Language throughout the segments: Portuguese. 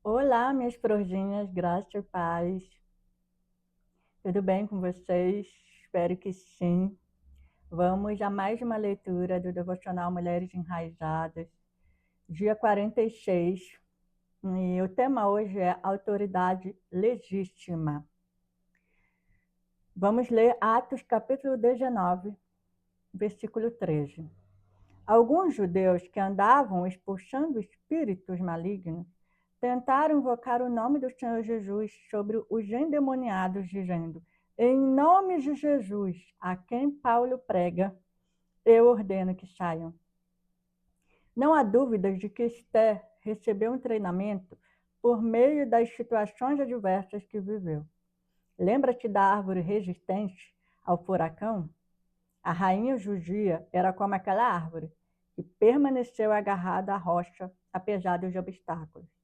Olá, minhas florzinhas, graça e paz. Tudo bem com vocês? Espero que sim. Vamos a mais uma leitura do Devocional Mulheres Enraizadas, dia 46. E o tema hoje é autoridade legítima. Vamos ler Atos capítulo 19, versículo 13. Alguns judeus que andavam expulsando espíritos malignos tentaram invocar o nome do Senhor Jesus sobre os endemoniados, dizendo: em nome de Jesus, a quem Paulo prega, eu ordeno que saiam. Não há dúvidas de que Esther recebeu um treinamento por meio das situações adversas que viveu. Lembra-te da árvore resistente ao furacão? A rainha judia era como aquela árvore, que permaneceu agarrada à rocha, apesar dos obstáculos.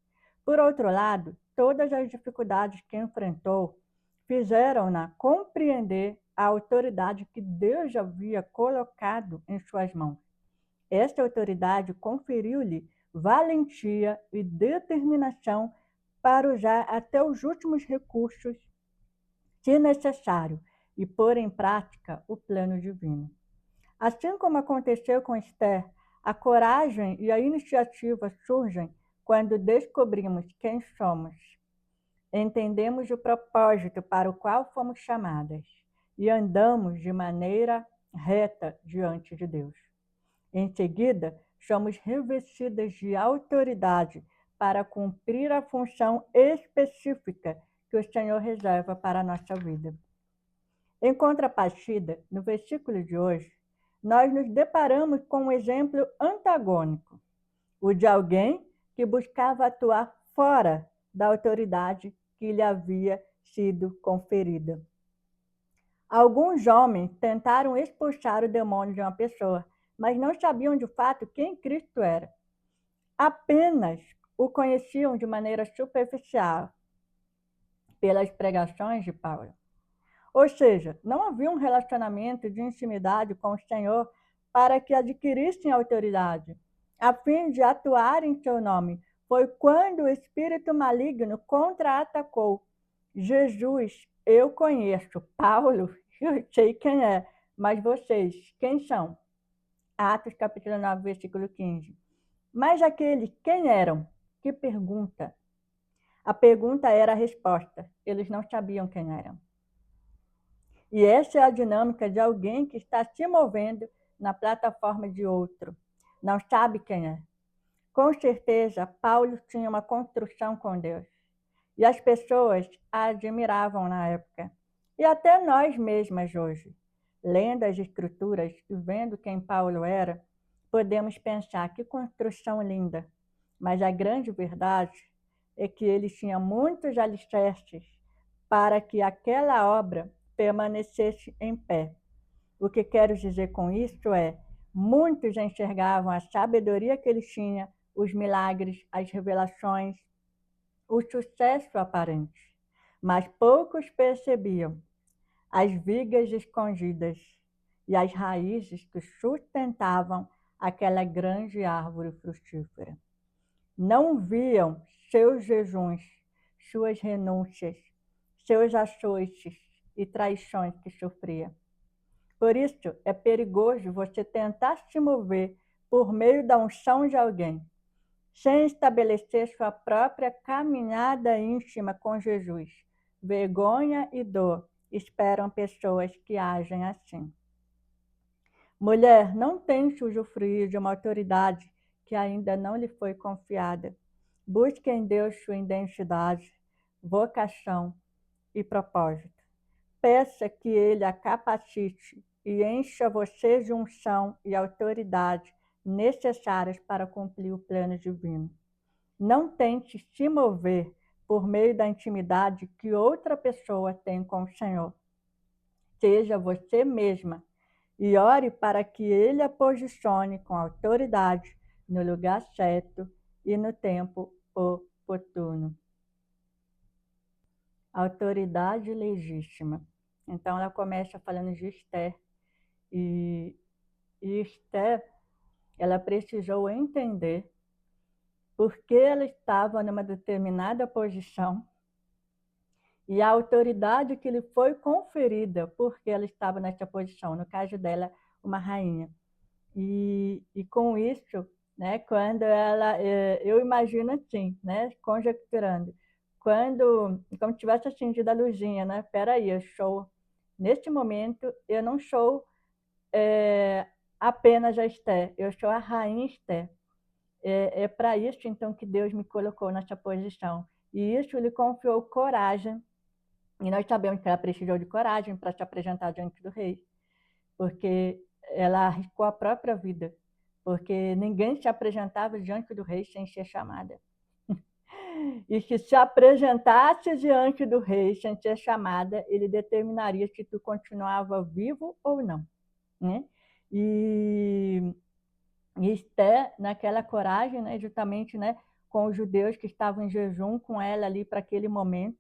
Por outro lado, todas as dificuldades que enfrentou fizeram-na compreender a autoridade que Deus havia colocado em suas mãos. Esta autoridade conferiu-lhe valentia e determinação para usar até os últimos recursos, se necessário, e pôr em prática o plano divino. Assim como aconteceu com Esther, a coragem e a iniciativa surgem quando descobrimos quem somos, entendemos o propósito para o qual fomos chamadas e andamos de maneira reta diante de Deus. Em seguida, somos revestidas de autoridade para cumprir a função específica que o Senhor reserva para a nossa vida. Em contrapartida, no versículo de hoje, nós nos deparamos com um exemplo antagônico, o de alguém que buscava atuar fora da autoridade que lhe havia sido conferida. Alguns homens tentaram expulsar o demônio de uma pessoa, mas não sabiam de fato quem Cristo era. Apenas o conheciam de maneira superficial pelas pregações de Paulo. Ou seja, não havia um relacionamento de intimidade com o Senhor para que adquirissem autoridade, a fim de atuar em seu nome. Foi quando o espírito maligno contra-atacou. Jesus, eu conheço. Paulo, eu sei quem é. Mas vocês, quem são? Atos capítulo 9, versículo 15. Mas aqueles, quem eram? Que pergunta? A pergunta era a resposta. Eles não sabiam quem eram. E essa é a dinâmica de alguém que está se movendo na plataforma de outro. Não sabe quem é. Com certeza, Paulo tinha uma construção com Deus. E as pessoas a admiravam na época. E até nós mesmas hoje, lendo as Escrituras e vendo quem Paulo era, podemos pensar que construção linda. Mas a grande verdade é que ele tinha muitos alicerces para que aquela obra permanecesse em pé. O que quero dizer com isso é, muitos enxergavam a sabedoria que ele tinha, os milagres, as revelações, o sucesso aparente, mas poucos percebiam as vigas escondidas e as raízes que sustentavam aquela grande árvore frutífera. Não viam seus jejuns, suas renúncias, seus açoites e traições que sofria. Por isso, é perigoso você tentar se mover por meio da unção de alguém, sem estabelecer sua própria caminhada íntima com Jesus. Vergonha e dor esperam pessoas que agem assim. Mulher, não tente usufruir de uma autoridade que ainda não lhe foi confiada. Busque em Deus sua identidade, vocação e propósito. Peça que Ele a capacite e encha você de unção e autoridade necessárias para cumprir o plano divino. Não tente se mover por meio da intimidade que outra pessoa tem com o Senhor. Seja você mesma e ore para que Ele a posicione com autoridade no lugar certo e no tempo oportuno. Autoridade legítima. Então ela começa falando de Esther. E Esther, ela precisou entender porque ela estava numa determinada posição, e a autoridade que lhe foi conferida porque ela estava nessa posição, no caso dela, uma rainha. E com isso, né, quando ela, eu imagino assim, né, conjecturando, como tivesse acendido a luzinha, né, peraí, eu sou, neste momento, eu não sou apenas a Esther, eu sou a rainha Esther. É para isso, então, que Deus me colocou nessa posição. E isso lhe confiou coragem, e nós sabemos que ela precisou de coragem para se apresentar diante do rei, porque ela arriscou a própria vida, porque ninguém se apresentava diante do rei sem ser chamada. E se apresentasse diante do rei sem ser chamada, ele determinaria se tu continuava vivo ou não, né? E Esther, naquela coragem, né, justamente, né, com os judeus que estavam em jejum com ela ali para aquele momento,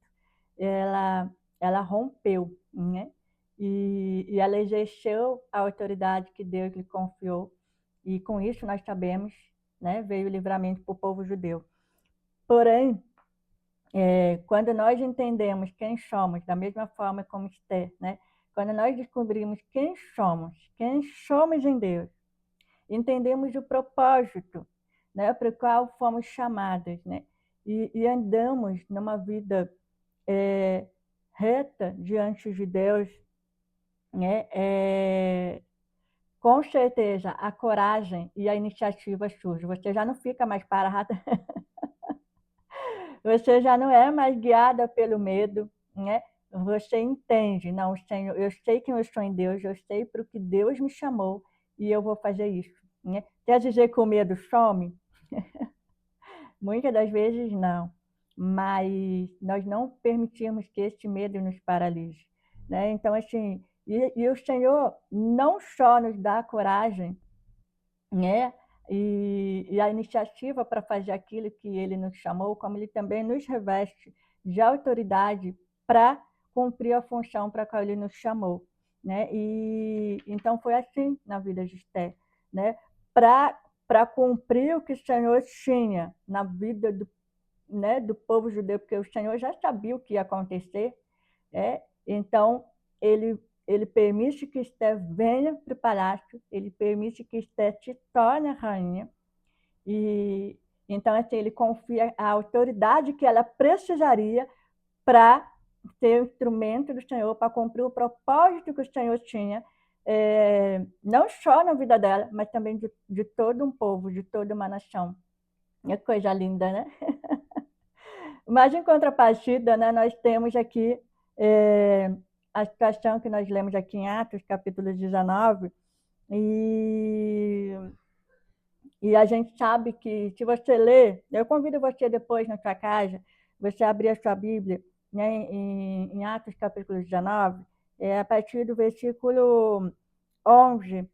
ela, ela rompeu, né? E ela exerceu a autoridade que Deus lhe confiou. E com isso nós sabemos, né, veio o livramento para o povo judeu. Porém, quando nós entendemos quem somos, da mesma forma como Esther, né, quando nós descobrimos quem somos em Deus, entendemos o propósito, né, para o qual fomos chamadas, né, e andamos numa vida reta diante de Deus, né, com certeza a coragem e a iniciativa surgem. Você já não fica mais parada, você já não é mais guiada pelo medo, né? Você entende, não, Senhor, eu sei quem eu sou em Deus, eu sei para o que Deus me chamou e eu vou fazer isso, né? Quer dizer que o medo some? Muitas das vezes não, mas nós não permitimos que esse medo nos paralise, né? Então, assim, e o Senhor não só nos dá coragem, né? E a iniciativa para fazer aquilo que Ele nos chamou, como Ele também nos reveste de autoridade para cumprir a função para a qual Ele nos chamou, né? E então foi assim na vida de Esther, né? Para cumprir o que o Senhor tinha na vida do, né, do povo judeu, porque o Senhor já sabia o que ia acontecer, então ele permite que Esther venha para o palácio, ele permite que Esther se torne a rainha, e então assim, ele confia a autoridade que ela precisaria para ser o instrumento do Senhor, para cumprir o propósito que o Senhor tinha, não só na vida dela, mas também de todo um povo, de toda uma nação. É coisa linda, né? Mas, em contrapartida, né, nós temos aqui a situação que nós lemos aqui em Atos, capítulo 19, e, e a gente sabe que, se você ler, eu convido você depois na sua casa, você abrir a sua Bíblia, né, em Atos, capítulo 19, a partir do versículo 11,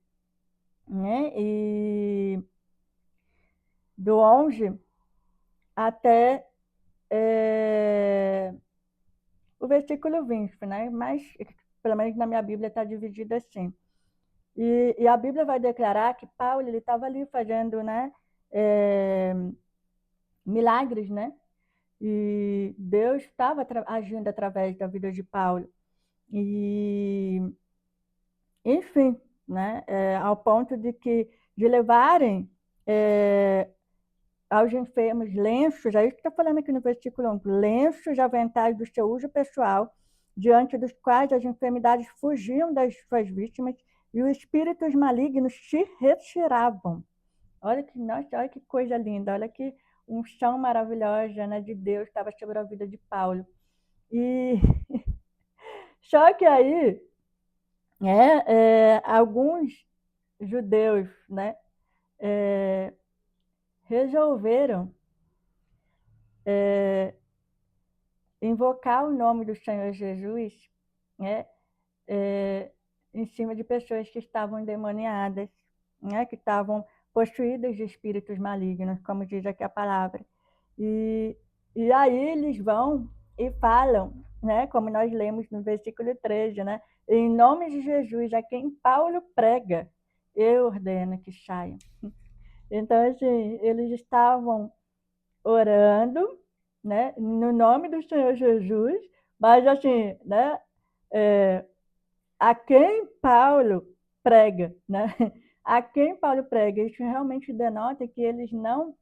né, e do 11 até o versículo 20, né? Mas, pelo menos na minha Bíblia, está dividido assim. E a Bíblia vai declarar que Paulo ele estava ali fazendo, né, milagres, né? E Deus estava agindo através da vida de Paulo. E, enfim, né, ao ponto de levarem aos enfermos lenços, é isso que está falando aqui no versículo 11, lenços, aventais do seu uso pessoal, diante dos quais as enfermidades fugiam das suas vítimas e os espíritos malignos se retiravam. Olha que, nossa, olha que coisa linda, olha que unção maravilhosa, né, de Deus estava sobre a vida de Paulo. E só que aí, alguns judeus, né, resolveram invocar o nome do Senhor Jesus, né, em cima de pessoas que estavam endemoniadas, né, que estavam possuídas de espíritos malignos, como diz aqui a palavra. E aí eles vão e falam, né, como nós lemos no versículo 13, né, em nome de Jesus, a quem Paulo prega, eu ordeno que saiam. Então, assim, eles estavam orando, né, no nome do Senhor Jesus, mas assim, né, a quem Paulo prega, né? A quem Paulo prega, isso realmente denota que eles não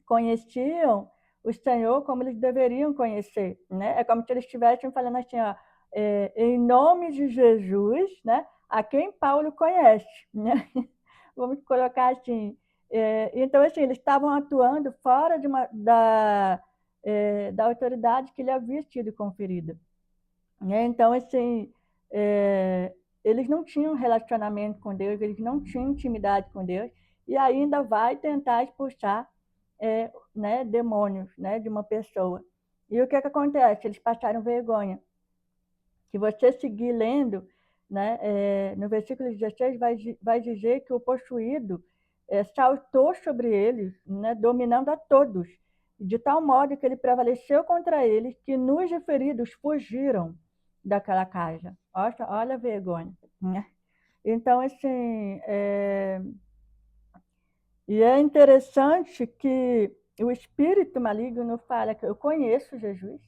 conheciam o Senhor como eles deveriam conhecer, né? É como se eles estivessem falando assim, ó, em nome de Jesus, né? A quem Paulo conhece, né? Vamos colocar assim. Então, assim, eles estavam atuando fora da autoridade que lhe havia sido conferida. Né? Então, assim, eles não tinham relacionamento com Deus, eles não tinham intimidade com Deus, e ainda vai tentar expulsar né, demônios, né, de uma pessoa. E o que acontece? Eles passaram vergonha. Se você seguir lendo, né, no versículo 16 vai dizer que o possuído saltou sobre eles, né, dominando a todos, de tal modo que ele prevaleceu contra eles, que nos e feridos fugiram daquela casa. Olha a vergonha. Né? Então, assim, e é interessante que o espírito maligno fala que eu conheço Jesus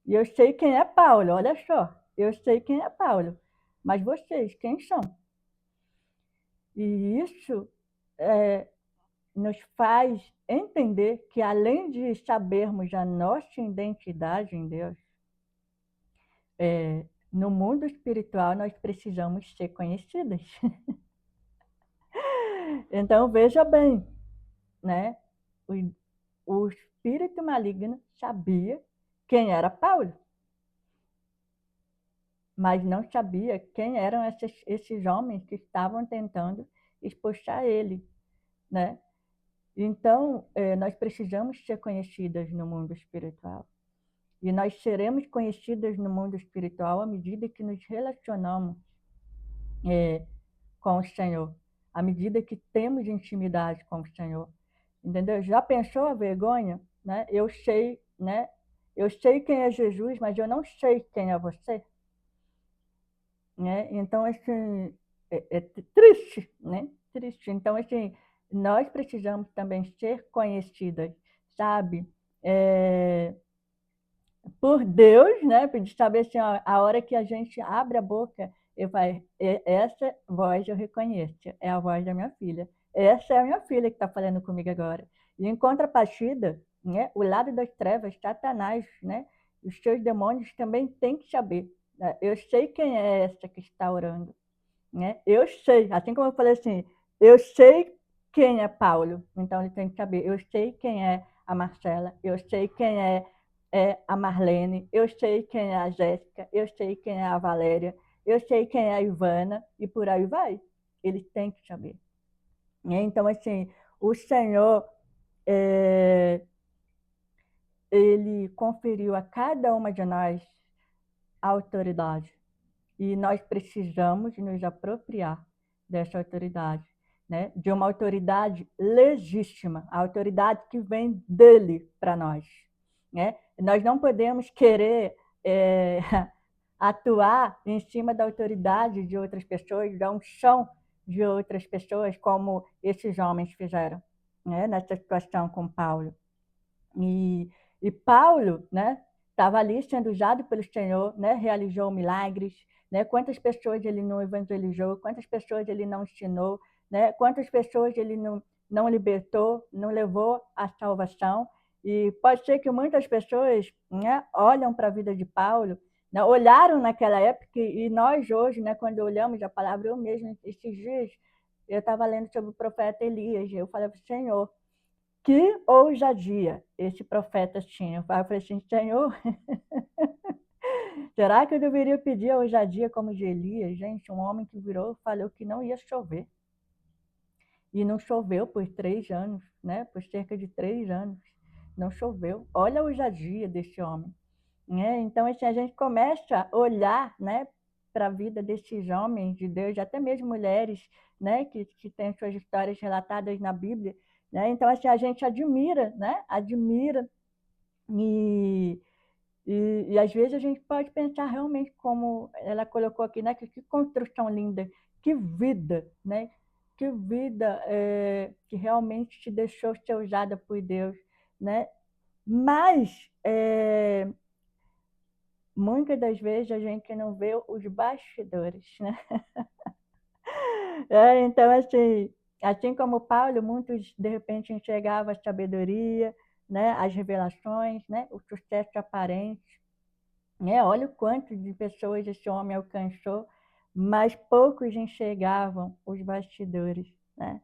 e eu sei quem é Paulo, olha só, eu sei quem é Paulo, mas vocês, quem são? E isso nos faz entender que, além de sabermos a nossa identidade em Deus, no mundo espiritual nós precisamos ser conhecidas. Então, veja bem, né? O espírito maligno sabia quem era Paulo, mas não sabia quem eram esses homens que estavam tentando expulsar ele, né? Então, nós precisamos ser conhecidas no mundo espiritual. E nós seremos conhecidas no mundo espiritual à medida que nos relacionamos com o Senhor, à medida que temos intimidade com o Senhor. Entendeu? Já pensou a vergonha? Né? Eu sei, né? Eu sei quem é Jesus, mas eu não sei quem é você. Né? Então, assim, é triste, né? Triste. Então, assim, nós precisamos também ser conhecidas, sabe? Por Deus, né? Para saber assim, ó, a hora que a gente abre a boca, eu falo, essa voz eu reconheço, é a voz da minha filha. Essa é a minha filha que está falando comigo agora. E em contrapartida, né, o lado das trevas, Satanás, né, os seus demônios também têm que saber. Né? Eu sei quem é essa que está orando. Né? Eu sei, assim como eu falei assim, eu sei quem é Paulo, então ele tem que saber. Eu sei quem é a Marcela, eu sei quem é a Marlene, eu sei quem é a Jéssica, eu sei quem é a Valéria, eu sei quem é a Ivana, e por aí vai. Ele tem que saber. Né? Então, assim, o Senhor, ele conferiu a cada uma de nós a autoridade. E nós precisamos nos apropriar dessa autoridade, né? De uma autoridade legítima, a autoridade que vem dele para nós. Né? Nós não podemos querer atuar em cima da autoridade de outras pessoas, da unção de outras pessoas, como esses homens fizeram, né? Nessa situação com Paulo. E Paulo, né, estava ali sendo usado pelo Senhor, né, realizou milagres, né, quantas pessoas ele não evangelizou, quantas pessoas ele não ensinou, né, quantas pessoas ele não libertou, não levou à salvação. E pode ser que muitas pessoas, né, olham para a vida de Paulo, né, olharam naquela época, e nós hoje, né, quando olhamos a palavra, eu mesmo, esses dias, eu estava lendo sobre o profeta Elias, eu falei para o Senhor, que ousadia esse profeta tinha. Eu falei assim, Senhor, será que eu deveria pedir a ousadia como de Elias? Gente, um homem que virou falou que não ia chover. E não choveu por 3 anos, né? Por cerca de 3 anos. Não choveu. Olha a ousadia desse homem. Né? Então, assim, a gente começa a olhar, né, para a vida desses homens de Deus, até mesmo mulheres, né, que têm suas histórias relatadas na Bíblia. Né? Então, assim, a gente admira, né? Admira e, e às vezes a gente pode pensar realmente como ela colocou aqui, né? Que construção linda, que vida, né? Que vida que realmente te deixou ser usada por Deus. né? Mas muitas das vezes a gente não vê os bastidores, né? Então, assim como Paulo, muitos de repente enxergavam a sabedoria, né? As revelações, né? O sucesso aparente, né? Olha o quanto de pessoas esse homem alcançou, mas poucos enxergavam os bastidores, né?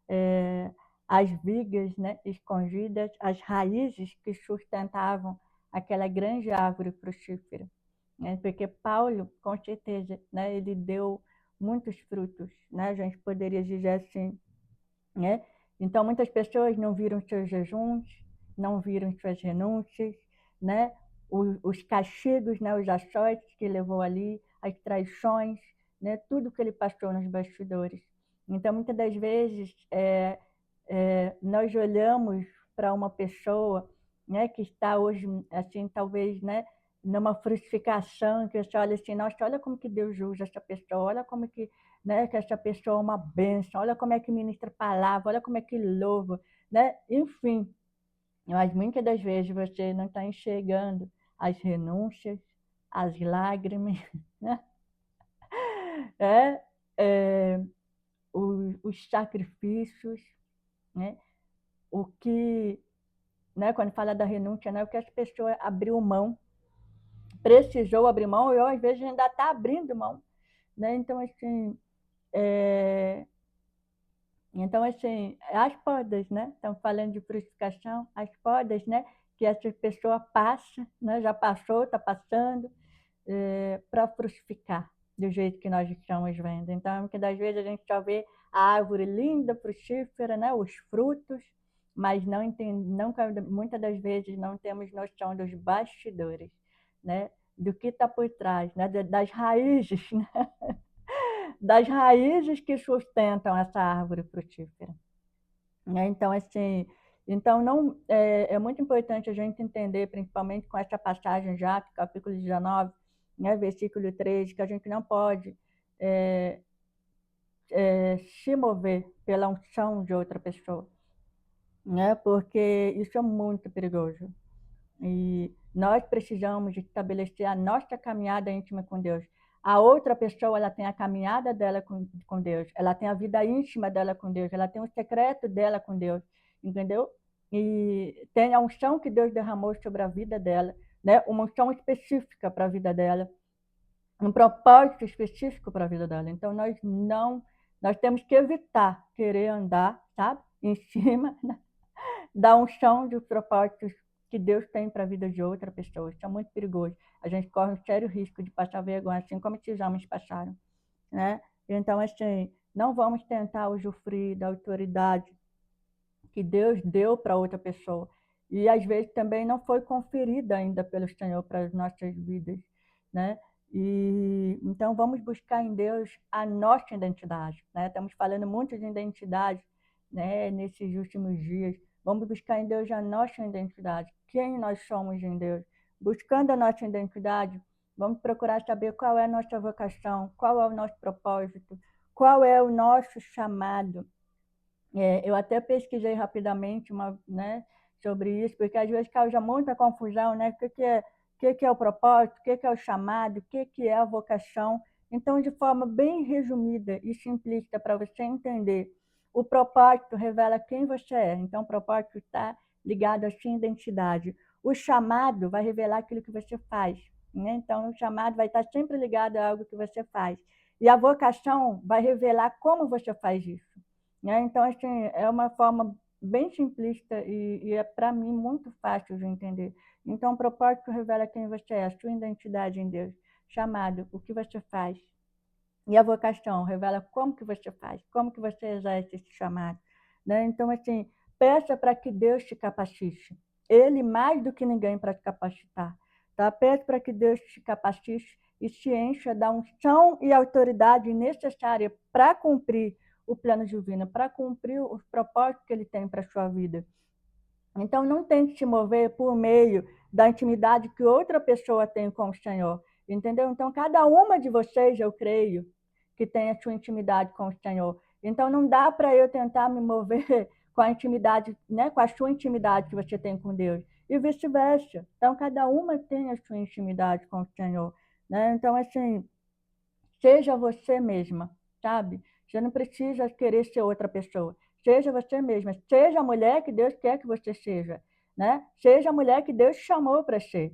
É, as vigas, né, escondidas, as raízes que sustentavam aquela grande árvore frutífera, né? Porque Paulo, com certeza, né, ele deu muitos frutos, né? A gente poderia dizer assim, né? Então, muitas pessoas não viram seus jejuns, não viram suas renúncias, né? Os castigos, né? Os açoites que levou ali, as traições, né? Tudo que ele passou nos bastidores. Então, muitas das vezes, nós olhamos para uma pessoa, né? Que está hoje, assim, talvez, né? Numa frutificação, que você olha assim, nossa, olha como que Deus usa essa pessoa, olha como que, né, que essa pessoa é uma bênção, olha como é que ministra a palavra, olha como é que louva, né? Enfim, mas muitas das vezes você não está enxergando as renúncias, as lágrimas, né? é, é, os sacrifícios, né? O que, né, quando fala da renúncia, né, o que as pessoas abriu mão, precisou abrir mão, e às vezes ainda está abrindo mão, né? Então, assim, é, Então, assim, as podas, né? Estamos falando de purificação, as podas, né? Que essa pessoa passa, né? Já passou, está passando, para frutificar, do jeito que nós estamos vendo. Então, muitas das vezes a gente só vê a árvore linda, frutífera, né? Os frutos, mas não entende, não, muitas das vezes não temos noção dos bastidores, né? Do que está por trás, né? Das raízes, né? Das raízes que sustentam essa árvore frutífera, né? Então, assim, então não é muito importante a gente entender, principalmente com essa passagem já, capítulo 19, né, versículo 13, que a gente não pode é, se mover pela unção de outra pessoa, né? Porque isso é muito perigoso. E nós precisamos estabelecer a nossa caminhada íntima com Deus. A outra pessoa, ela tem a caminhada dela com Deus, ela tem a vida íntima dela com Deus, ela tem o secreto dela com Deus, entendeu? E tem a unção que Deus derramou sobre a vida dela, né? Uma unção específica para a vida dela, um propósito específico para a vida dela. Então, nós temos que evitar querer andar, sabe? Em cima, né? Da unção dos propósitos que Deus tem para a vida de outra pessoa. Isso é muito perigoso. A gente corre um sério risco de passar vergonha, assim como esses homens passaram, né? Então, assim, não vamos tentar usufruir da autoridade que Deus deu para outra pessoa. E às vezes também não foi conferida ainda pelo Senhor para as nossas vidas, né? E então vamos buscar em Deus a nossa identidade, né? Estamos falando muito de identidade, né, nesses últimos dias. Vamos buscar em Deus a nossa identidade, quem nós somos em Deus. Buscando a nossa identidade, vamos procurar saber qual é a nossa vocação, qual é o nosso propósito, qual é o nosso chamado. Eu até pesquisei rapidamente né, sobre isso, porque às vezes causa muita confusão, né? O que é o propósito, o que é o chamado, o que é a vocação. Então, de forma bem resumida e simplista, para você entender, o propósito revela quem você é. Então, o propósito está ligado à sua identidade. O chamado vai revelar aquilo que você faz, né? Então, o chamado vai estar sempre ligado a algo que você faz. E a vocação vai revelar como você faz isso, né? Então, assim, é uma forma bem simplista e é, para mim, muito fácil de entender. Então, o propósito revela quem você é, a sua identidade em Deus. Chamado, o que você faz. E a vocação revela como que você faz, como que você exerce esse chamado, né? Então, assim, peça para que Deus te capacite. Ele mais do que ninguém para te capacitar, tá? Peça para que Deus te capacite e te encha da unção e autoridade necessária para cumprir o plano divino, para cumprir os propósitos que ele tem para a sua vida. Então, não tente se mover por meio da intimidade que outra pessoa tem com o Senhor, entendeu? Então, cada uma de vocês, eu creio, que tem a sua intimidade com o Senhor. Então, não dá para eu tentar me mover com a intimidade, né, com a sua intimidade que você tem com Deus, e vice-versa. Então, cada uma tem a sua intimidade com o Senhor, né? Então, assim, seja você mesma, sabe? Você não precisa querer ser outra pessoa. Seja você mesma. Seja a mulher que Deus quer que você seja, né? Seja a mulher que Deus chamou para ser.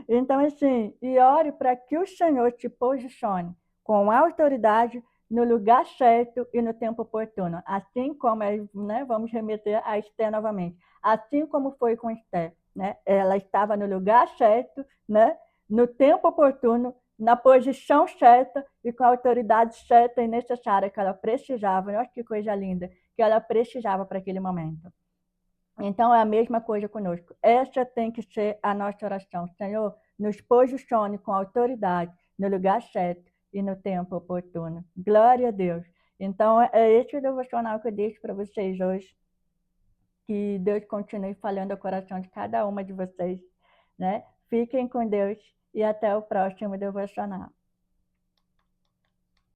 Então, assim, e ore para que o Senhor te posicione com autoridade no lugar certo e no tempo oportuno. Assim como, né, vamos remeter a Esther novamente. Assim como foi com Esther, né? Ela estava no lugar certo, né? No tempo oportuno, na posição certa e com a autoridade certa e necessária que ela precisava. Olha que coisa linda, que ela precisava para aquele momento. Então, é a mesma coisa conosco. Essa tem que ser a nossa oração. Senhor, nos posicione com autoridade no lugar certo e no tempo oportuno. Glória a Deus. Então, é esse o devocional que eu deixo para vocês hoje. Que Deus continue falando ao coração de cada uma de vocês, né? Fiquem com Deus e até o próximo devocional.